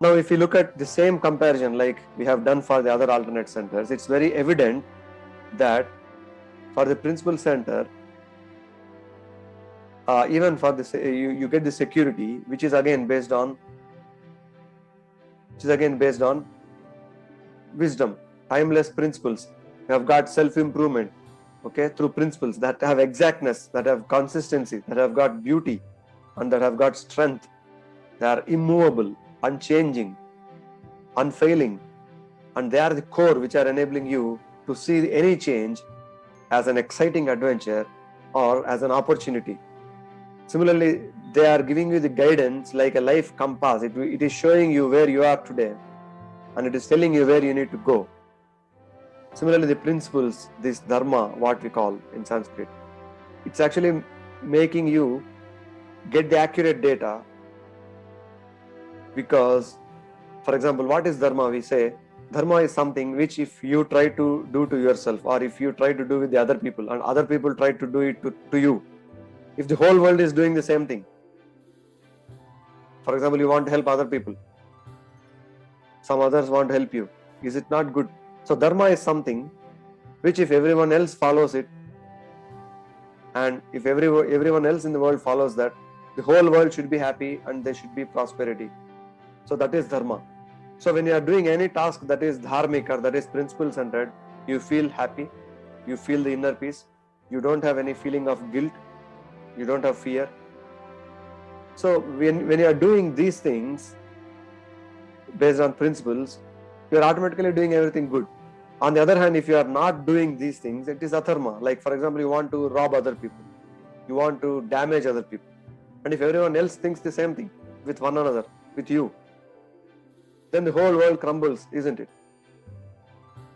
Now, if you look at the same comparison like we have done for the other alternate centers, it's very evident that for the principal center, even for this, you get the security, which is again based on wisdom, timeless principles. You have got self-improvement, okay, through principles that have exactness, that have consistency, that have got beauty, and that have got strength. They are immovable, unchanging, unfailing, and they are the core which are enabling you to see any change as an exciting adventure or as an opportunity. Similarly, they are giving you the guidance like a life compass. It is showing you where you are today, and it is telling you where you need to go. Similarly, the principles, this dharma, what we call in Sanskrit, it's actually making you get the accurate data. Because, for example, what is dharma? We say dharma is something which if you try to do to yourself, or if you try to do with the other people and other people try to do it to you, if the whole world is doing the same thing, for example, you want to help other people, some others want to help you, is it not good? So dharma is something which if everyone else follows it, and if everyone else in the world follows that, the whole world should be happy and there should be prosperity. So that is dharma. So when you are doing any task that is dharmic or that is principle centered, you feel happy, you feel the inner peace, you don't have any feeling of guilt, you don't have fear. So when you are doing these things based on principles, you are automatically doing everything good. On the other hand, if you are not doing these things, it is adharma. Like for example, you want to rob other people, you want to damage other people, and if everyone else thinks the same thing with one another, with you, then the whole world crumbles, isn't it?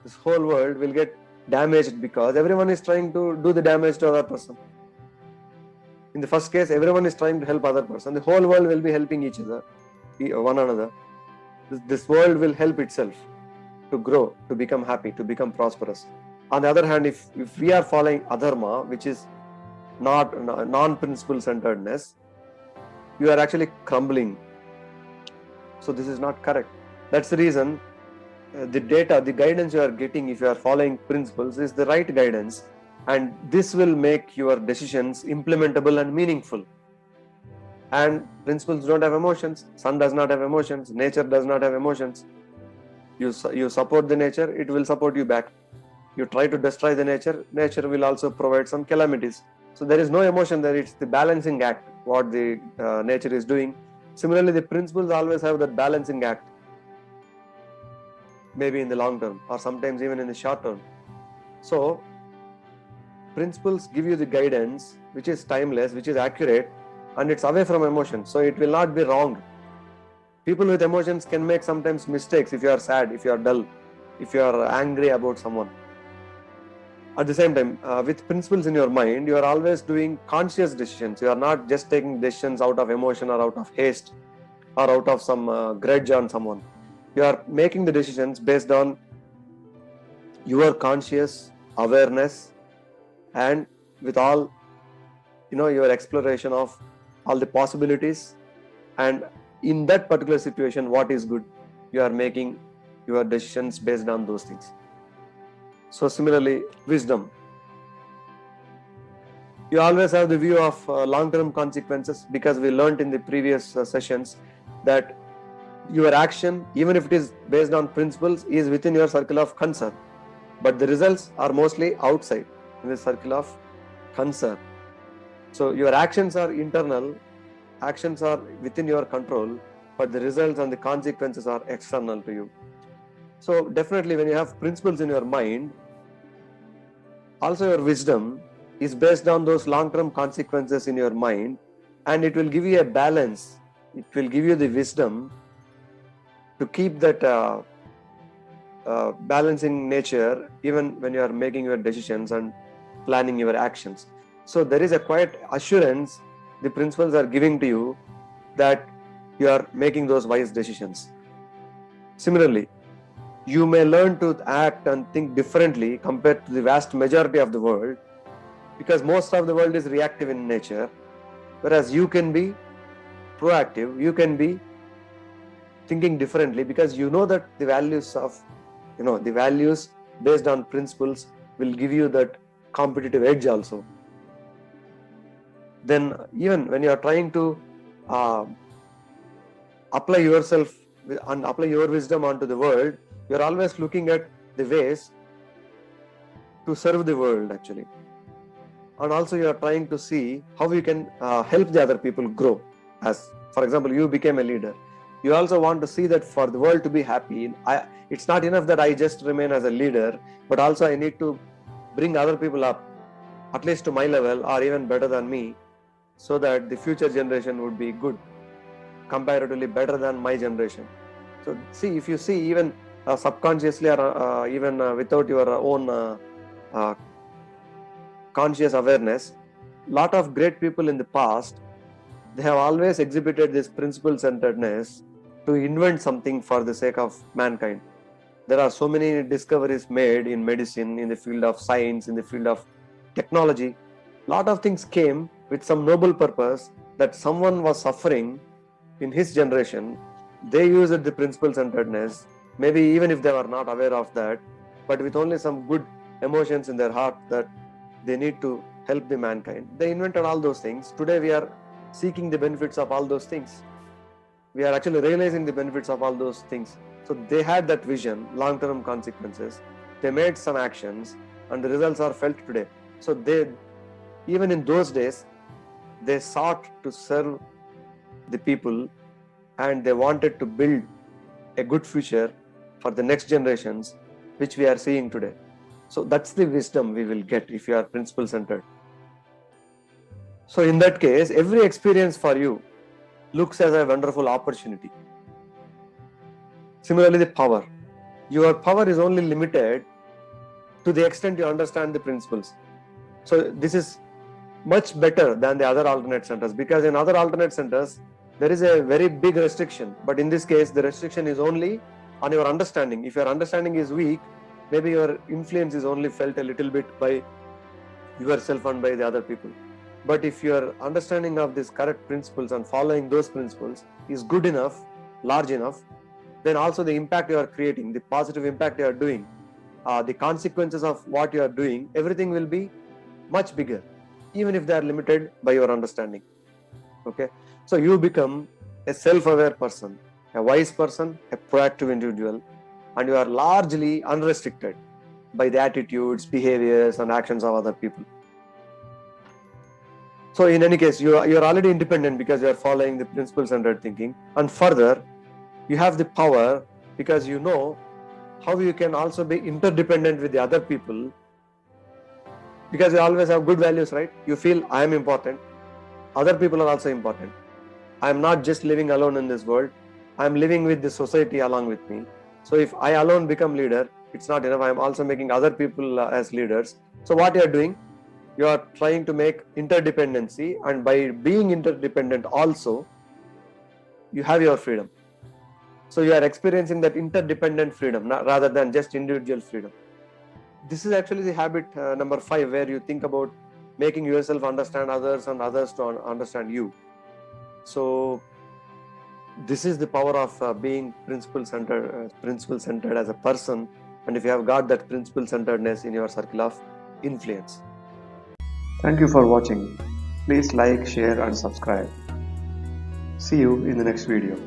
This whole world will get damaged because everyone is trying to do the damage to other person. In the first case, everyone is trying to help other person. The whole world will be helping each other, one another. This world will help itself to grow, to become happy, to become prosperous. On the other hand, if we are following adharma, which is not non-principle centeredness, you are actually crumbling. So this is not correct. That's the reason the data, the guidance you are getting if you are following principles is the right guidance, and this will make your decisions implementable and meaningful. And principles don't have emotions, sun does not have emotions, nature does not have emotions. You support the nature, it will support you back. You try to destroy the nature, nature will also provide some calamities. So there is no emotion there, it's the balancing act what the nature is doing. Similarly, the principles always have that balancing act, maybe in the long term or sometimes even in the short term. So principles give you the guidance which is timeless, which is accurate, and it's away from emotion, so it will not be wrong. People with emotions can make sometimes mistakes if you are sad, if you are dull, if you are angry about someone. At the same time, with principles in your mind, you are always doing conscious decisions. You are not just taking decisions out of emotion or out of haste or out of some grudge on someone. You are making the decisions based on your conscious awareness and with all, your exploration of all the possibilities, and in that particular situation, what is good, you are making your decisions based on those things. So similarly, wisdom. You always have the view of long-term consequences, because we learned in the previous sessions that your action, even if it is based on principles, is within your circle of concern, but the results are mostly outside in the circle of concern. So your actions are internal, actions are within your control, but the results and the consequences are external to you. So definitely when you have principles in your mind, also your wisdom is based on those long-term consequences in your mind, and it will give you a balance. It will give you the wisdom to keep that balancing nature even when you are making your decisions and planning your actions. So there is a quiet assurance the principles are giving to you that you are making those wise decisions. Similarly, you may learn to act and think differently compared to the vast majority of the world, because most of the world is reactive in nature, whereas you can be proactive, you can be thinking differently, because you know that the values based on principles will give you that competitive edge also. Then even when you are trying to apply yourself and apply your wisdom onto the world, you are always looking at the ways to serve the world actually. And also you are trying to see how you can help the other people grow. As for example, you became a leader, you also want to see that for the world to be happy, it's not enough that I just remain as a leader, but also I need to bring other people up, at least to my level or even better than me, so that the future generation would be good, comparatively better than my generation. So see, if you see, even subconsciously or even without your own conscious awareness, lot of great people in the past, they have always exhibited this principle centeredness to invent something for the sake of mankind. There are so many discoveries made in medicine, in the field of science, in the field of technology. Lot of things came with some noble purpose, that someone was suffering in his generation. They used the principle centeredness, maybe even if they were not aware of that, but with only some good emotions in their heart that they need to help the mankind. They invented all those things. Today we are seeking the benefits of all those things. We are actually realizing the benefits of all those things. So they had that vision, long-term consequences. They made some actions and the results are felt today. So they, even in those days, they sought to serve the people and they wanted to build a good future for the next generations, which we are seeing today. So that's the wisdom we will get if you are principle centered. So in that case, every experience for you looks as a wonderful opportunity. Similarly, the power. Your power is only limited to the extent you understand the principles. So this is much better than the other alternate centers, because in other alternate centers, there is a very big restriction. But in this case, the restriction is only on your understanding. If your understanding is weak, maybe your influence is only felt a little bit by yourself and by the other people. But if your understanding of these correct principles and following those principles is good enough, large enough, then also the impact you are creating, the positive impact you are doing, the consequences of what you are doing, everything will be much bigger, even if they are limited by your understanding. Okay, so you become a self-aware person, a wise person, a proactive individual, and you are largely unrestricted by the attitudes, behaviors, and actions of other people. So in any case, you are already independent because you are following the principle-centered thinking. And further, you have the power because you know how you can also be interdependent with the other people, because you always have good values, right? You feel I am important, other people are also important. I am not just living alone in this world, I am living with the society along with me. So if I alone become leader, it's not enough, I am also making other people as leaders. So what you are doing, you are trying to make interdependency, and by being interdependent also, you have your freedom. So you are experiencing that interdependent freedom rather than just individual freedom. This is actually the habit number 5, where you think about making yourself understand others and others to understand you. So this is the power of being principle centered as a person. And if you have got that principle centeredness in your circle of influence. Thank you for watching. Please like, share and subscribe. See you in the next video.